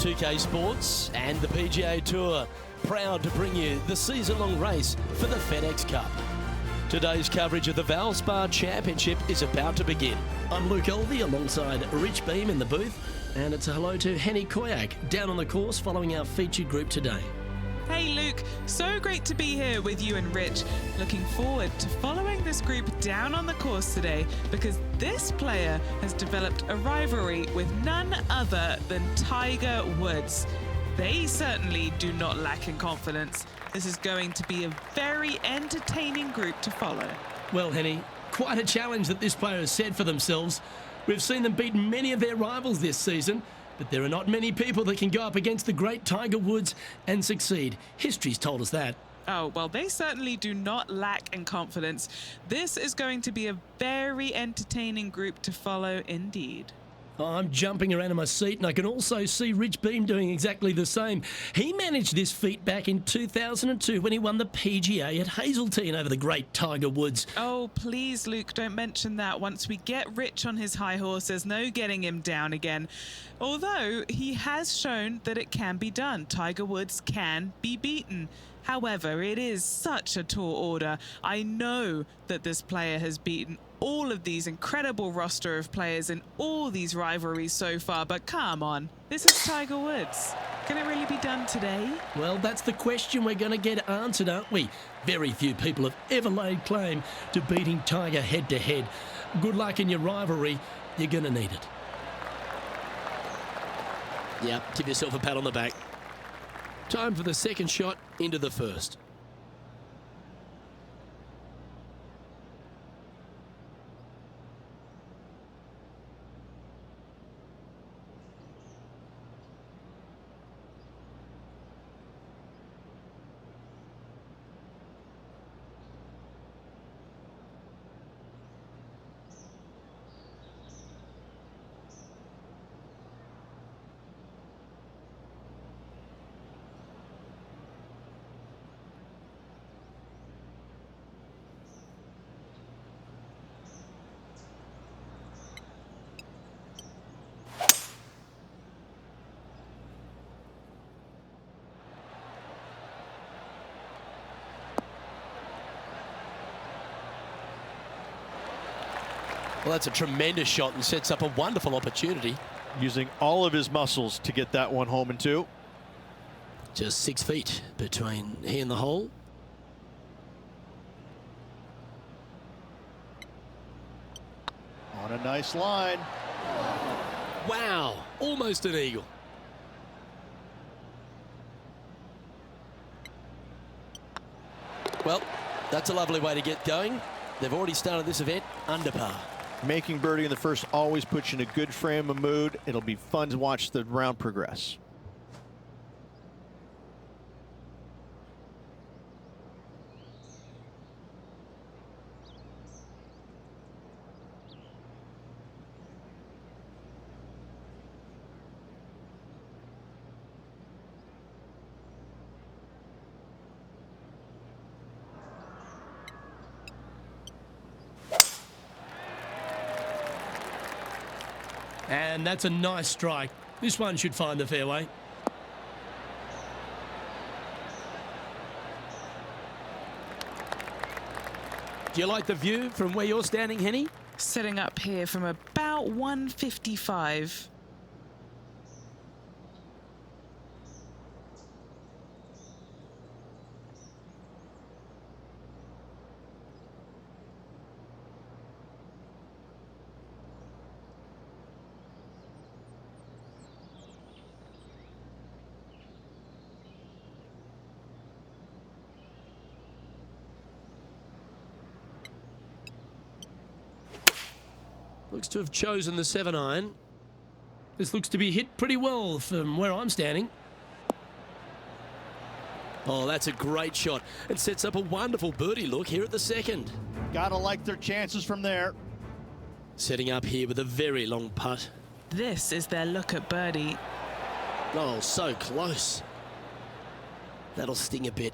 2K Sports and the PGA Tour, proud to bring you the season-long race for the FedEx Cup. Today's coverage of the Valspar Championship is about to begin. I'm Luke Elvey alongside Rich Beam in the booth, and it's a hello to Henny Koyak down on the course following our featured group today. Hey Luke, so great to be here with you and Rich. Looking forward to following this group down on the course today because this player has developed a rivalry with none other than Tiger Woods. They certainly do not lack in confidence. This is going to be a very entertaining group to follow. Well, Henny, quite a challenge that this player has set for themselves. We've seen them beat many of their rivals this season, but there are not many people that can go up against the great Tiger Woods and succeed. History's told us that. Oh, well, they certainly do not lack in confidence. This is going to be a very entertaining group to follow indeed. I'm jumping around in my seat, and I can also see Rich Beam doing exactly the same. He managed this feat back in 2002 when he won the PGA at Hazeltine over the great Tiger Woods. Oh, please, Luke, don't mention that. Once we get Rich on his high horse, there's no getting him down again. Although he has shown that it can be done. Tiger Woods can be beaten. However, it is such a tall order. I know that this player has beaten all of these incredible roster of players in all these rivalries so far, but come on, this is Tiger Woods. Can it really be done today? Well, that's the question we're going to get answered, aren't we? Very few people have ever laid claim to beating Tiger head-to-head. Good luck in your rivalry. You're going to need it. Yeah, give yourself a pat on the back. Time for the second shot into the first. Well, that's a tremendous shot and sets up a wonderful opportunity. Using all of his muscles to get that one home in two. Just 6 feet between he and the hole. On a nice line. Wow, almost an eagle. Well, that's a lovely way to get going. They've already started this event under par. Making birdie in the first always puts you in a good frame of mood. It'll be fun to watch the round progress. And that's a nice strike. This one should find the fairway. Do you like the view from where you're standing, Henny? Sitting up here from about 155. Looks to have chosen the 7-iron. This looks to be hit pretty well from where I'm standing. Oh, that's a great shot. It sets up a wonderful birdie look here at the second. Gotta like their chances from there. Setting up here with a very long putt. This is their look at birdie. Oh, so close. That'll sting a bit.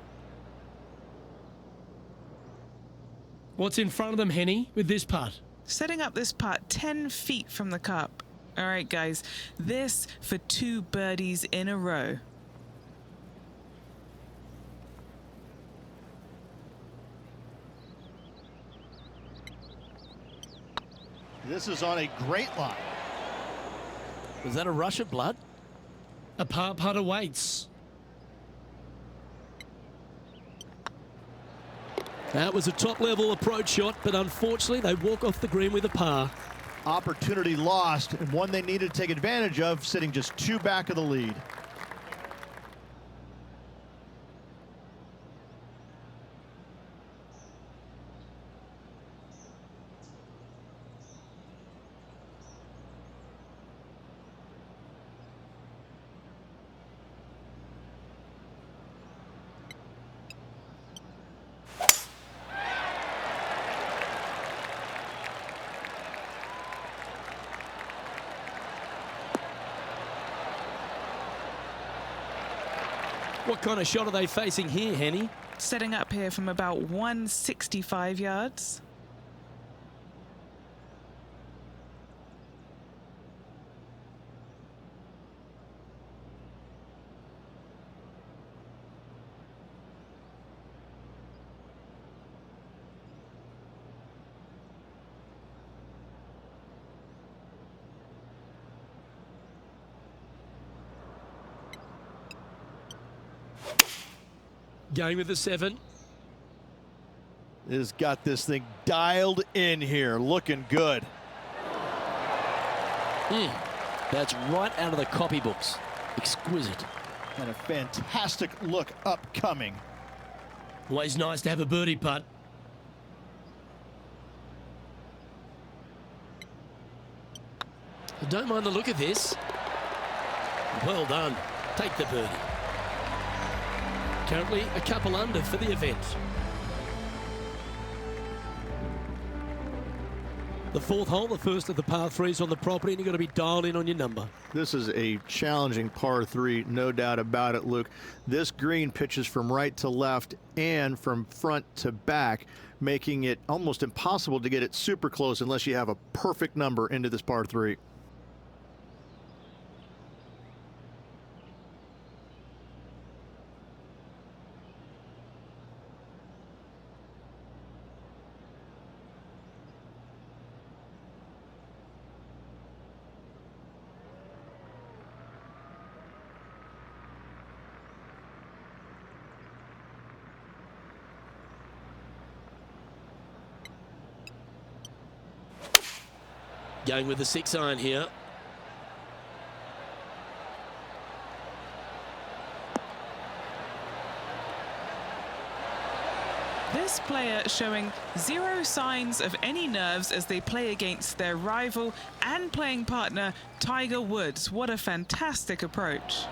What's in front of them, Henny, with this putt? Setting up this putt 10 feet from the cup. All right, guys, this for 2 birdies in a row. This is on a great line. Was that a rush of blood? A par putt awaits. That was a top-level approach shot, but unfortunately they walk off the green with a par. Opportunity lost, and one they needed to take advantage of, sitting just 2 back of the lead. What kind of shot are they facing here, Henny? Setting up here from about 165 yards. Going with the 7. Has got this thing dialed in here, looking good. That's right out of the copybooks. Exquisite. And a fantastic look upcoming. Always nice to have a birdie putt. I don't mind the look of this. Well done. Take the birdie. Currently a couple under for the event. The 4th hole, the first of the par 3s on the property, and you've got to be dialed in on your number. This is a challenging par 3, no doubt about it, Luke. This green pitches from right to left and from front to back, making it almost impossible to get it super close unless you have a perfect number into this par 3. Going with the 6-iron here. This player showing 0 signs of any nerves as they play against their rival and playing partner, Tiger Woods. What a fantastic approach.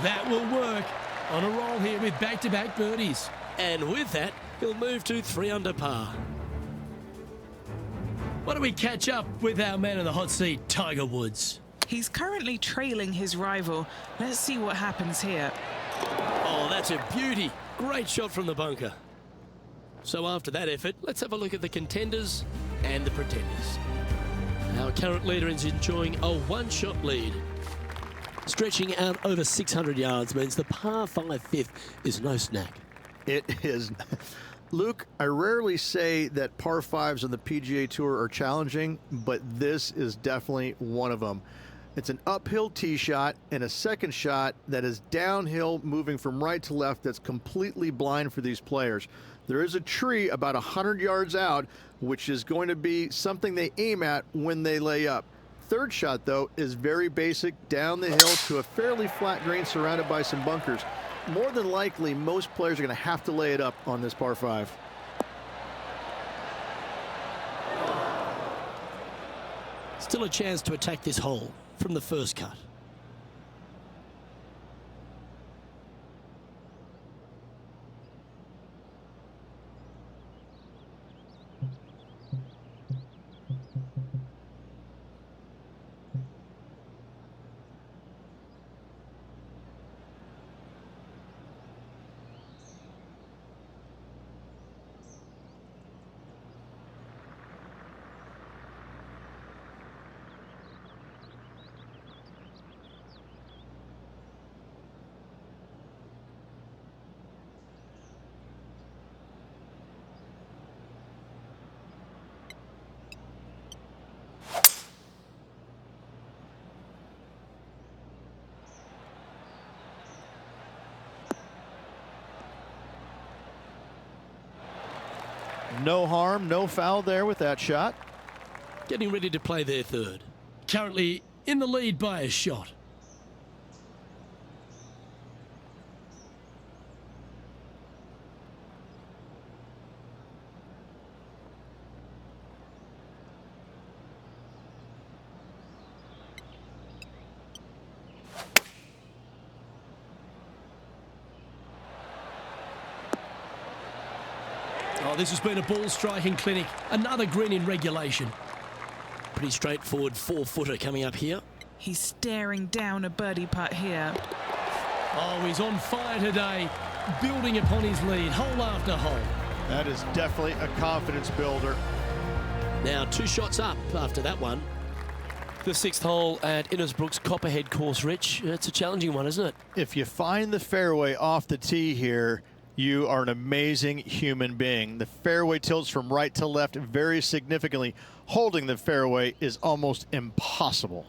That will work. On a roll here with back-to-back birdies. And with that, he'll move to 3 under par. Why don't we catch up with our man in the hot seat, Tiger Woods? He's currently trailing his rival. Let's see what happens here. Oh, that's a beauty. Great shot from the bunker. So after that effort, let's have a look at the contenders and the pretenders. Our current leader is enjoying a 1-shot lead. Stretching out over 600 yards means the par 5 5th is no snack. It is. Luke, I rarely say that par 5s on the PGA Tour are challenging, but this is definitely one of them. It's an uphill tee shot and a second shot that is downhill, moving from right to left, that's completely blind for these players. There is a tree about 100 yards out, which is going to be something they aim at when they lay up. Third shot, though, is very basic, down the hill to a fairly flat green surrounded by some bunkers. More than likely, most players are going to have to lay it up on this par 5. Still a chance to attack this hole from the first cut. No harm, no foul there with that shot. Getting ready to play their third. Currently in the lead by a shot. Oh, this has been a ball striking clinic. Another green in regulation. Pretty straightforward 4-footer coming up here. He's staring down a birdie putt here. Oh, he's on fire today, building upon his lead, hole after hole. That is definitely a confidence builder. Now 2 shots up after that one. The 6th hole at Innisbrook's Copperhead course, Rich. It's a challenging one, isn't it? If you find the fairway off the tee here, you are an amazing human being. The fairway tilts from right to left very significantly. Holding the fairway is almost impossible.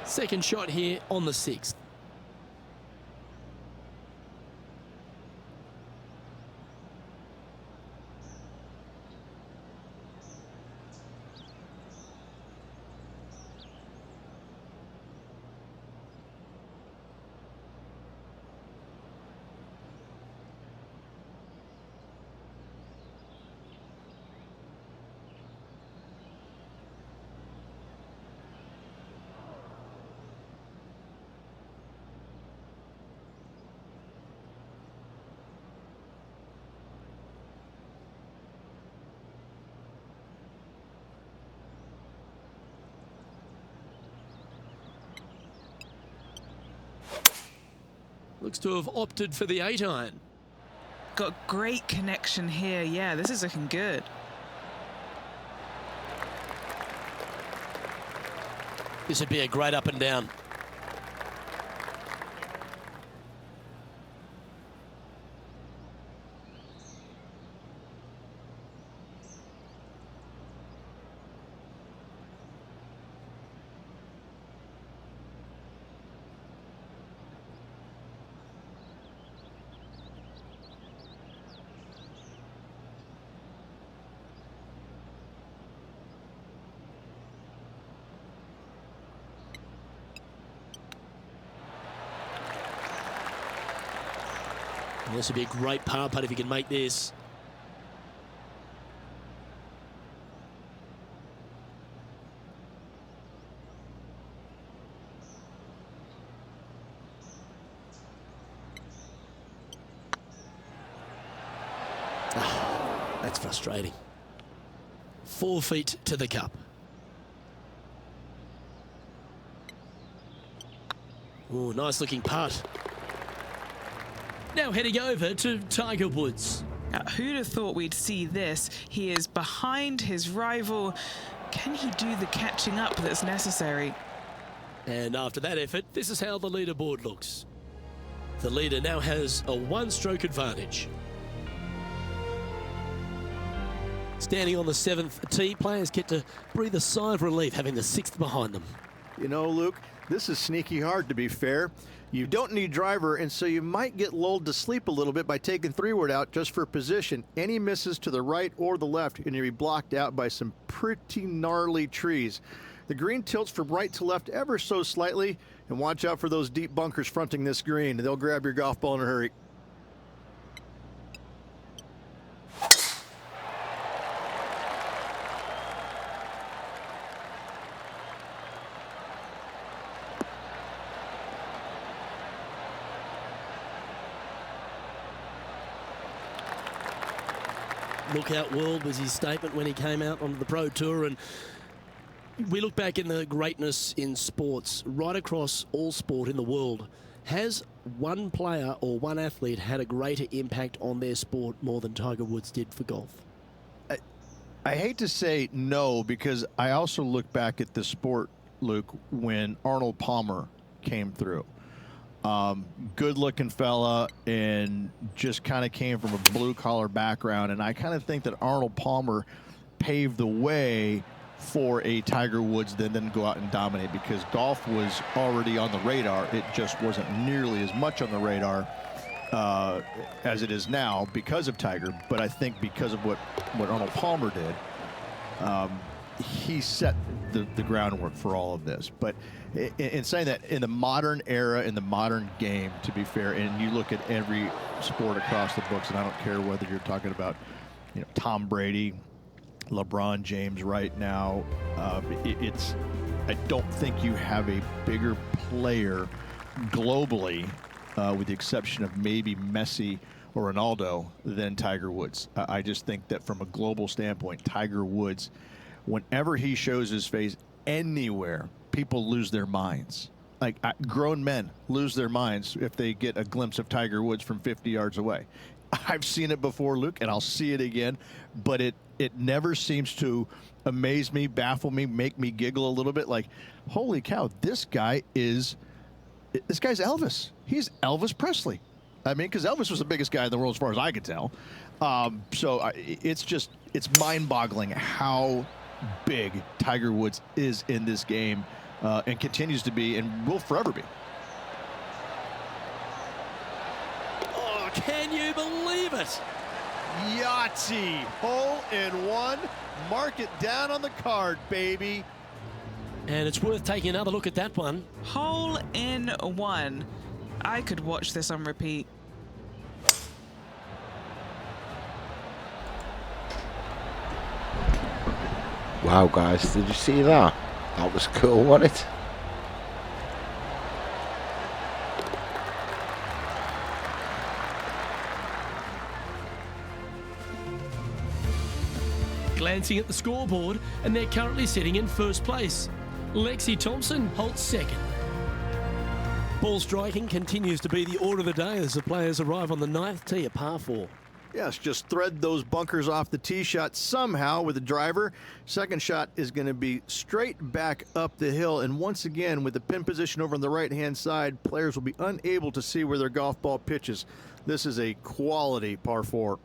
Second shot here on the 6th. Looks to have opted for the 8-iron. Got great connection here. Yeah, this is looking good. This would be a great up and down. And this would be a great par putt if he can make this. That's frustrating. 4 feet to the cup. Oh, nice looking putt. Now heading over to Tiger Woods. Who'd have thought we'd see this? He is behind his rival. Can he do the catching up that's necessary? And after that effort, this is how the leaderboard looks. The leader now has a 1-stroke advantage. Standing on the 7th tee, players get to breathe a sigh of relief having the 6th behind them. You know, Luke, this is sneaky hard, to be fair. You don't need driver, and so you might get lulled to sleep a little bit by taking 3-wood out just for position. Any misses to the right or the left, and you'll be blocked out by some pretty gnarly trees. The green tilts from right to left ever so slightly, and watch out for those deep bunkers fronting this green. They'll grab your golf ball in a hurry. Look out world was his statement when he came out onto the Pro Tour, and we look back in the greatness in sports right across all sport in the world. Has one player or one athlete had a greater impact on their sport more than Tiger Woods did for golf? I hate to say no, because I also look back at the sport, Luke, when Arnold Palmer came through. Good-looking fella, and just kind of came from a blue-collar background. And I kind of think that Arnold Palmer paved the way for a Tiger Woods that then go out and dominate, because golf was already on the radar. It just wasn't nearly as much on the radar as it is now because of Tiger. But I think because of what Arnold Palmer did, he set the groundwork for all of this. But in saying that, in the modern era, in the modern game, to be fair, and you look at every sport across the books, and I don't care whether you're talking about, you know, Tom Brady, LeBron James right now, I don't think you have a bigger player globally, with the exception of maybe Messi or Ronaldo, than Tiger Woods. I just think that from a global standpoint, Tiger Woods, whenever he shows his face anywhere, people lose their minds. Like, grown men lose their minds if they get a glimpse of Tiger Woods from 50 yards away. I've seen it before, Luke, and I'll see it again, but it never seems to amaze me, baffle me, make me giggle a little bit. Like, holy cow, this guy's Elvis. He's Elvis Presley. I mean, because Elvis was the biggest guy in the world as far as I could tell. It's mind-boggling how big Tiger Woods is in this game, and continues to be, and will forever be. Oh, can you believe it? Yahtzee, hole in one. Mark it down on the card, baby. And it's worth taking another look at that one. Hole in one. I could watch this on repeat. Wow, guys, did you see that? That was cool, wasn't it? Glancing at the scoreboard, and they're currently sitting in first place. Lexi Thompson holds second. Ball striking continues to be the order of the day as the players arrive on the 9th tee, a par 4. Yes, just thread those bunkers off the tee shot somehow with the driver. Second shot is going to be straight back up the hill. And once again, with the pin position over on the right-hand side, players will be unable to see where their golf ball pitches. This is a quality par 4.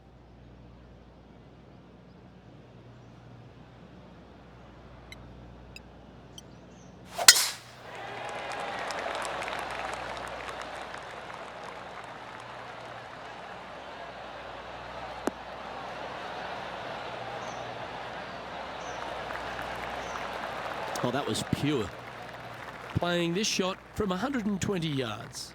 Oh, that was pure. Playing this shot from 120 yards.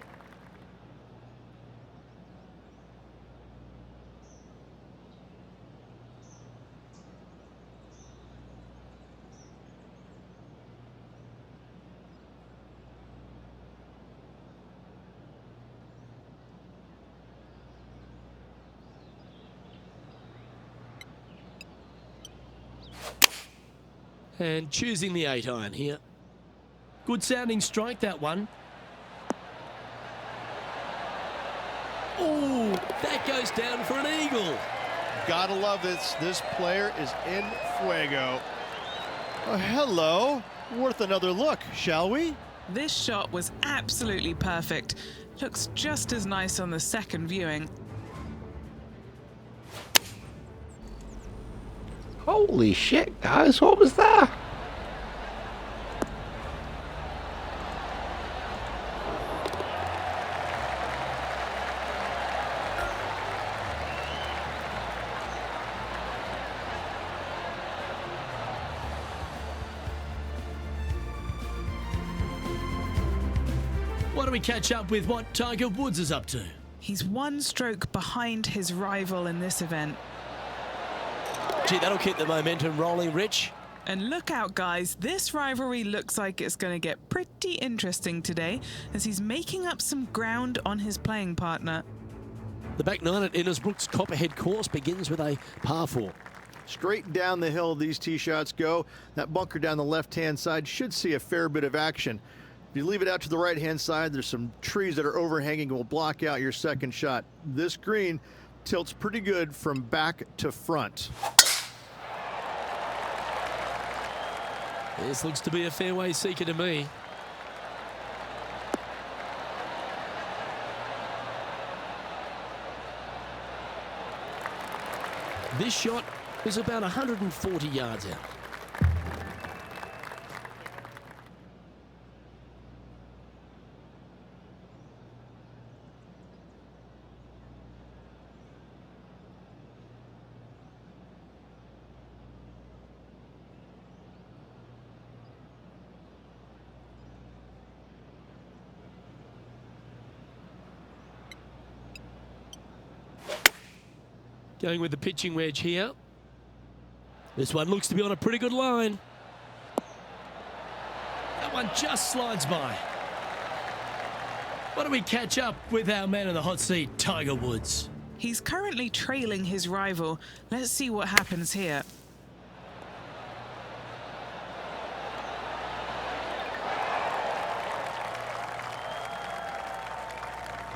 And choosing the 8-iron here. Good sounding strike, that one. Oh, that goes down for an eagle. Gotta love this. This player is in fuego. Oh, hello. Worth another look, shall we? This shot was absolutely perfect. Looks just as nice on the second viewing. Holy shit, guys, what was that? Why don't we catch up with what Tiger Woods is up to? He's one stroke behind his rival in this event. Gee, that'll keep the momentum rolling, Rich. And look out, guys, this rivalry looks like it's going to get pretty interesting today as he's making up some ground on his playing partner. The back nine at Innisbrook's Copperhead course begins with a par 4. Straight down the hill these tee shots go. That bunker down the left-hand side should see a fair bit of action. If you leave it out to the right-hand side, there's some trees that are overhanging and will block out your second shot. This green tilts pretty good from back to front. This looks to be a fairway seeker to me. This shot is about 140 yards out. Going with the pitching wedge here. This one looks to be on a pretty good line. That one just slides by. Why don't we catch up with our man in the hot seat, Tiger Woods? He's currently trailing his rival. Let's see what happens here.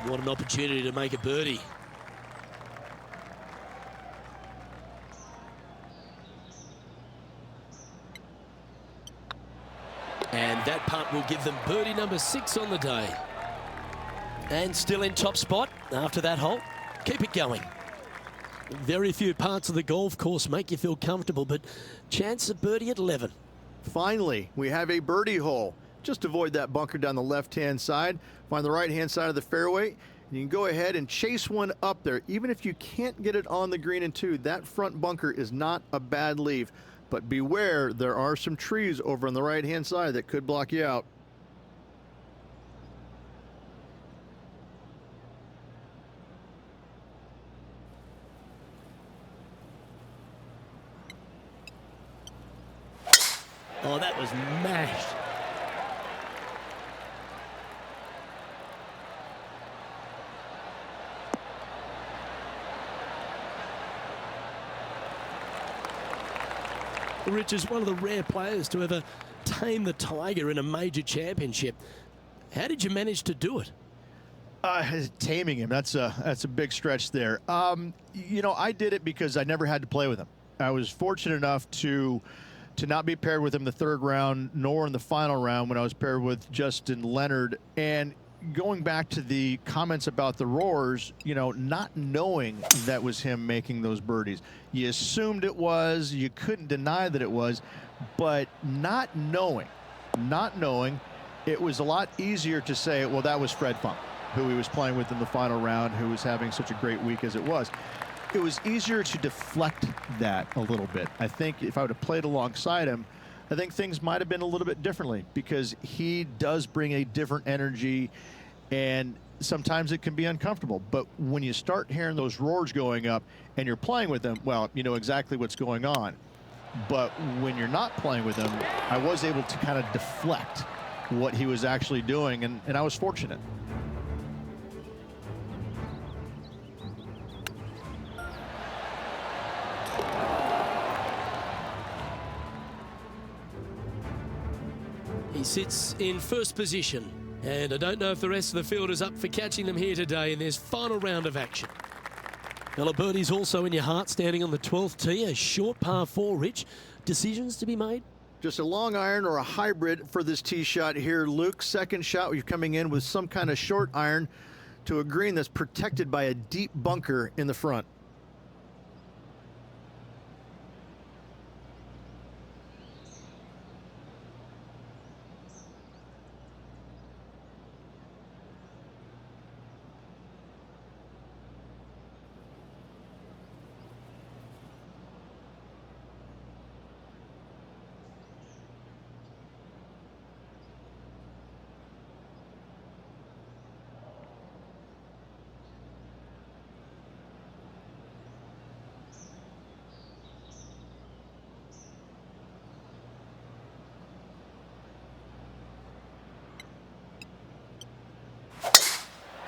What an opportunity to make a birdie. And that putt will give them birdie number 6 on the day. And still in top spot after that hole. Keep it going. Very few parts of the golf course make you feel comfortable, but chance of birdie at 11. Finally, we have a birdie hole. Just avoid that bunker down the left-hand side. Find the right-hand side of the fairway. And you can go ahead and chase one up there. Even if you can't get it on the green in 2, that front bunker is not a bad leave. But beware, there are some trees over on the right-hand side that could block you out. Oh, that was mashed. Rich is one of the rare players to ever tame the Tiger in a major championship. How did you manage to do it? Taming him, that's a big stretch there. You know, I did it because I never had to play with him. I was fortunate enough to not be paired with him the 3rd round, nor in the final round when I was paired with Justin Leonard. And going back to the comments about the roars, you know, not knowing that was him making those birdies. You assumed it was, you couldn't deny that it was, but not knowing, it was a lot easier to say, well, that was Fred Funk, who he was playing with in the final round, who was having such a great week as it was. It was easier to deflect that a little bit. I think if I would have played alongside him, I think things might have been a little bit differently, because he does bring a different energy, and sometimes it can be uncomfortable. But when you start hearing those roars going up and you're playing with them, well, you know exactly what's going on. But when you're not playing with him, I was able to kind of deflect what he was actually doing, and I was fortunate. He sits in first position, and I don't know if the rest of the field is up for catching them here today in this final round of action. Well, birdie's also in your heart, standing on the 12th tee, a short par 4, Rich. Decisions to be made? Just a long iron or a hybrid for this tee shot here, Luke. Second shot, you're coming in with some kind of short iron to a green that's protected by a deep bunker in the front.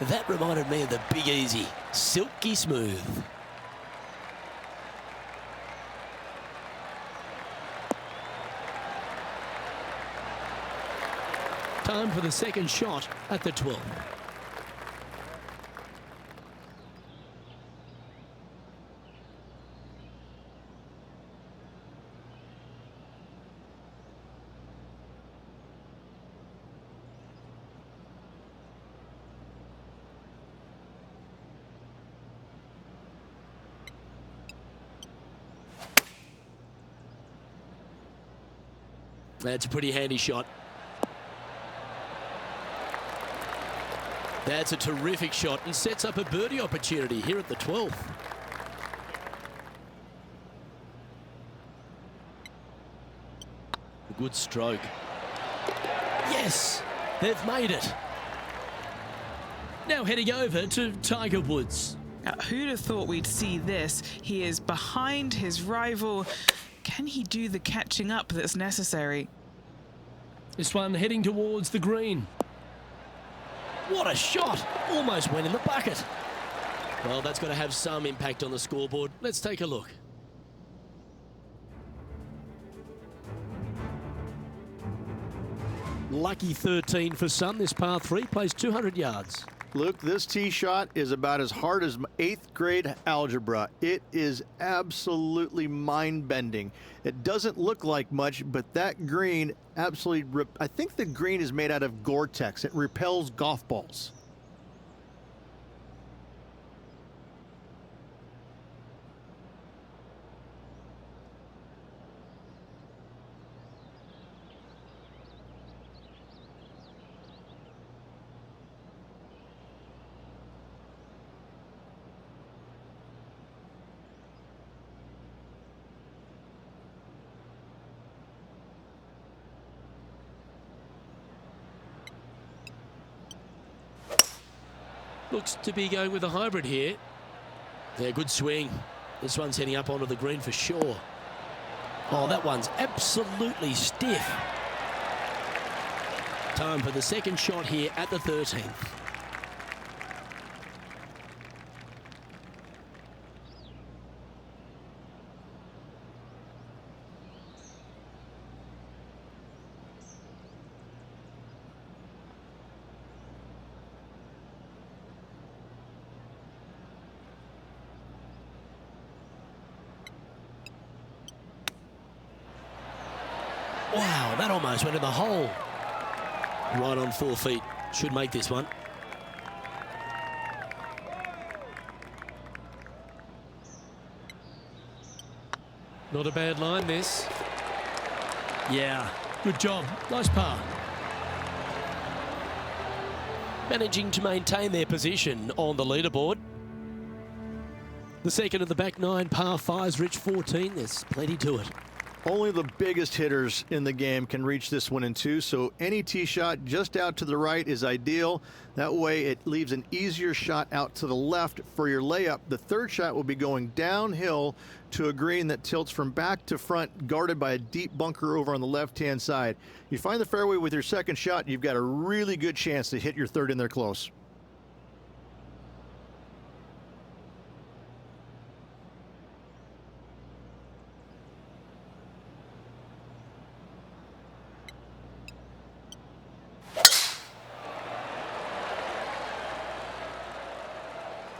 That reminded me of the Big Easy, silky smooth. Time for the second shot at the 12th. That's a pretty handy shot. That's a terrific shot and sets up a birdie opportunity here at the 12th. A good stroke. Yes, they've made it. Now heading over to Tiger Woods. Who'd have thought we'd see this? He is behind his rival. Can he do the catching up that's necessary? This one heading towards the green. What a shot! Almost went in the bucket. Well, that's got to have some impact on the scoreboard. Let's take a look. Lucky 13 for some. This par 3 plays 200 yards. Luke, this tee shot is about as hard as 8th grade algebra. It is absolutely mind-bending. It doesn't look like much, but that green absolutely... I think the green is made out of Gore-Tex. It repels golf balls. Looks to be going with a hybrid here. Yeah, good swing. This one's heading up onto the green for sure. Oh, that one's absolutely stiff. Time for the second shot here at the 13th. Wow, that almost went in the hole. Right on 4 feet. Should make this one. Not a bad line, this. Yeah, good job. Nice par. Managing to maintain their position on the leaderboard. The second of the back 9 par 5s, Rich 14. There's plenty to it. Only the biggest hitters in the game can reach this one in 2, so any tee shot just out to the right is ideal. That way it leaves an easier shot out to the left for your layup. The third shot will be going downhill to a green that tilts from back to front, guarded by a deep bunker over on the left-hand side. You find the fairway with your second shot, you've got a really good chance to hit your third in there close.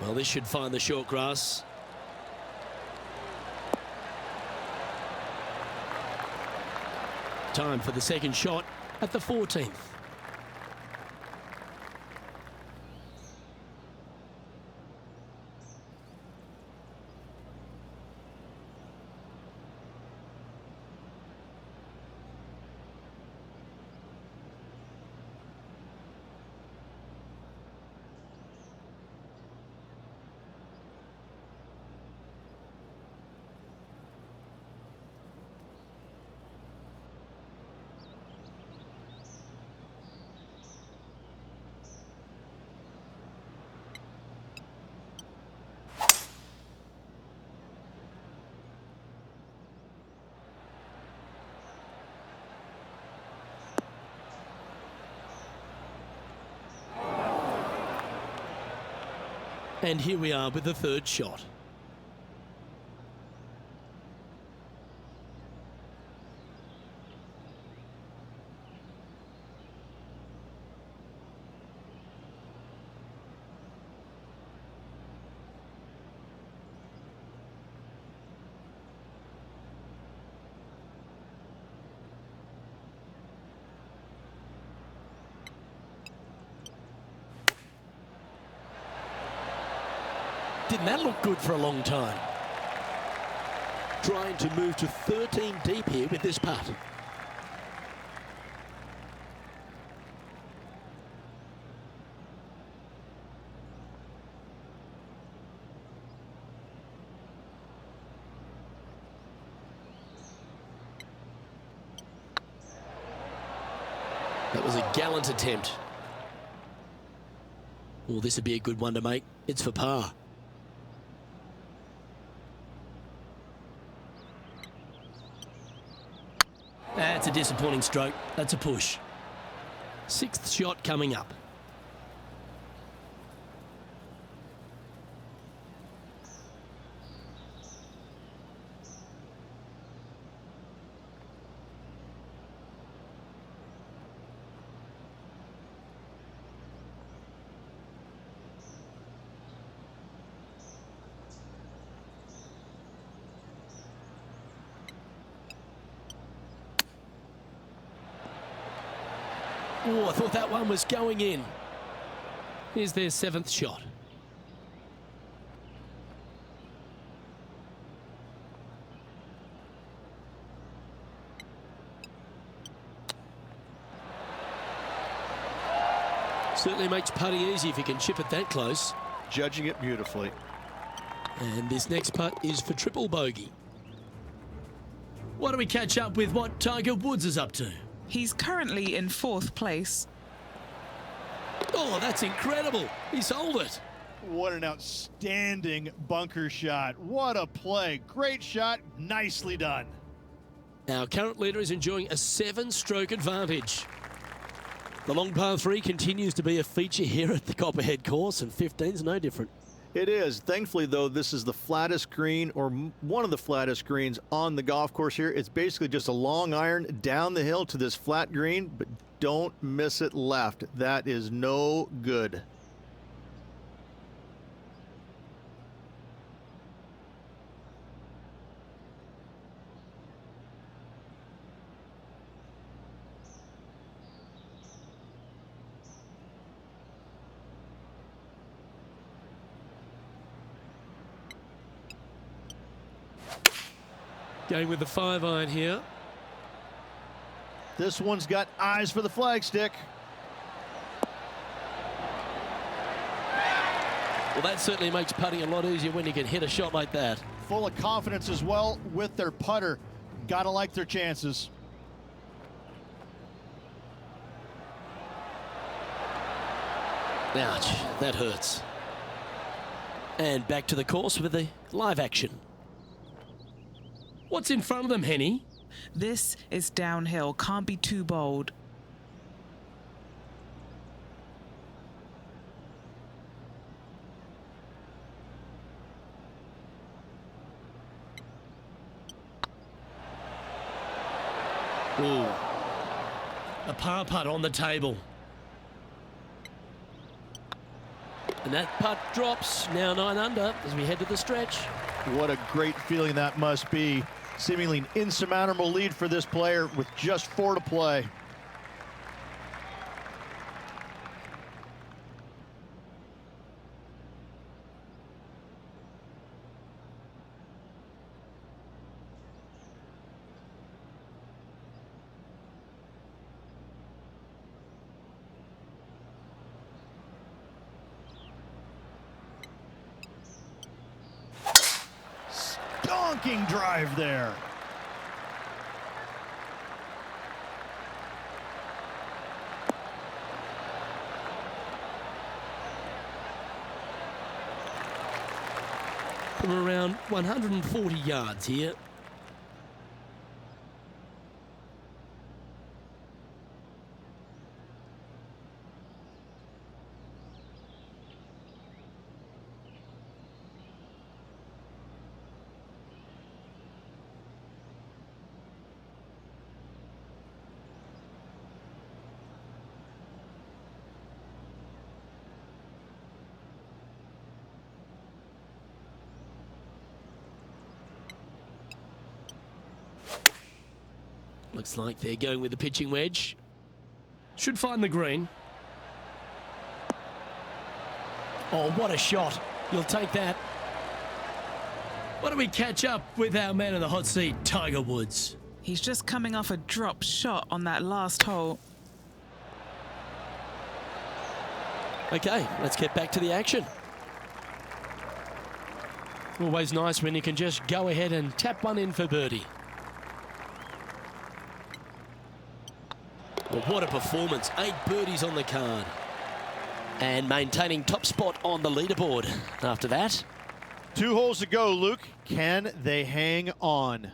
Well, this should find the short grass. Time for the second shot at the 14th. And here we are with the third shot. Didn't that look good for a long time? Trying to move to 13 deep here with this putt. That was a gallant attempt. Well, this would be a good one to make. It's for par. That's a disappointing stroke. That's a push. Sixth shot coming up. Oh, I thought that one was going in. Here's their seventh shot. Certainly makes putting easy if you can chip it that close. Judging it beautifully. And this next putt is for triple bogey. Why don't we catch up with what Tiger Woods is up to? He's currently in 4th place. Oh, that's incredible. He sold it. What an outstanding bunker shot. What a play. Great shot. Nicely done. Our current leader is enjoying a 7-stroke advantage. The long par 3 continues to be a feature here at the Copperhead course, and 15's no different. It is. Thankfully, though, this is the flattest green, or one of the flattest greens on the golf course here. It's basically just a long iron down the hill to this flat green, but don't miss it left. That is no good. Going with the 5-iron here. This one's got eyes for the flagstick. Well, that certainly makes putting a lot easier when you can hit a shot like that. Full of confidence as well with their putter. Gotta like their chances. Ouch, that hurts. And back to the course with the live action. What's in front of them, Henny? This is downhill. Can't be too bold. Ooh. A par putt on the table. And that putt drops, now 9 under as we head to the stretch. What a great feeling that must be. Seemingly an insurmountable lead for this player with just 4 to play. Stonking drive there. From around 140 yards here. Looks like they're going with the pitching wedge. Should find the green. Oh, what a shot. You'll take that. Why don't we catch up with our man in the hot seat, Tiger Woods? He's just coming off a drop shot on that last hole. Okay, let's get back to the action. Always nice when you can just go ahead and tap one in for birdie. But what a performance. 8 birdies on the card. And maintaining top spot on the leaderboard after that. 2 holes to go, Luke. Can they hang on?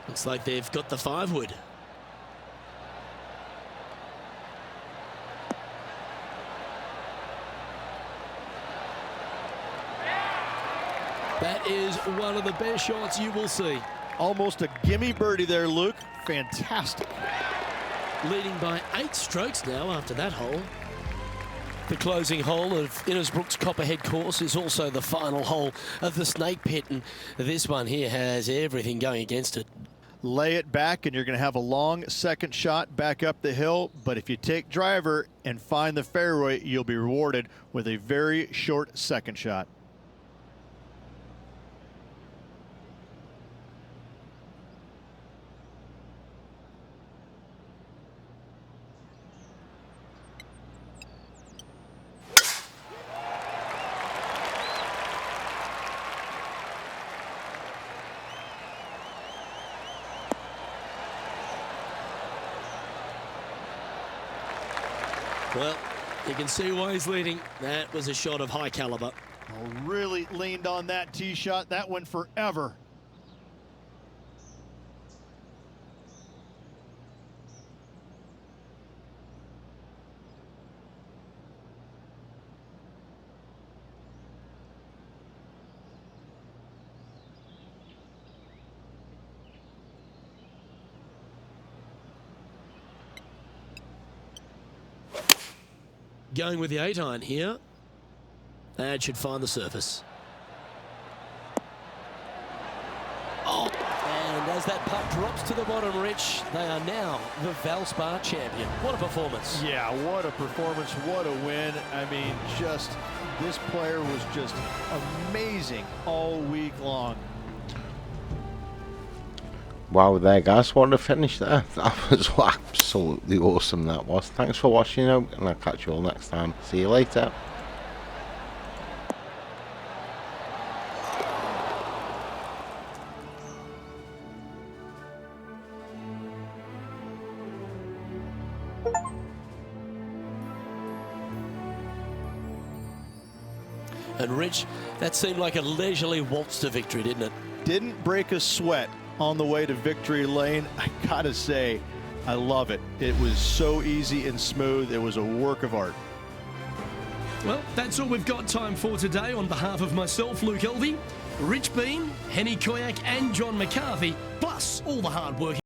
Looks like they've got the 5-wood. That is one of the best shots you will see. Almost a gimme birdie there, Luke. Fantastic. Leading by 8 strokes now after that hole. The closing hole of Innisbrook's Copperhead course is also the final hole of the Snake Pit, and this one here has everything going against it. Lay it back and you're going to have a long second shot back up the hill, but if you take driver and find the fairway, you'll be rewarded with a very short second shot. Well, you can see why he's leading. That was a shot of high caliber. Oh, really leaned on that tee shot. That went forever. Going with the 8-iron here. That should find the surface. Oh, and as that putt drops to the bottom, Rich, they are now the Valspar champion. What a performance. Yeah, what a performance, what a win. I mean, just, this player was just amazing all week long. Wow, there guys, what a finish there. That was absolutely awesome, that was. Thanks for watching, and I'll catch you all next time. See you later. And Rich, that seemed like a leisurely waltz to victory, didn't it? Didn't break a sweat on the way to victory lane. I gotta say, I love it. It was so easy and smooth. It was a work of art. Well, that's all we've got time for today. On behalf of myself, Luke Elvey, Rich Bean, Henny Koyak and John McCarthy, plus all the hard work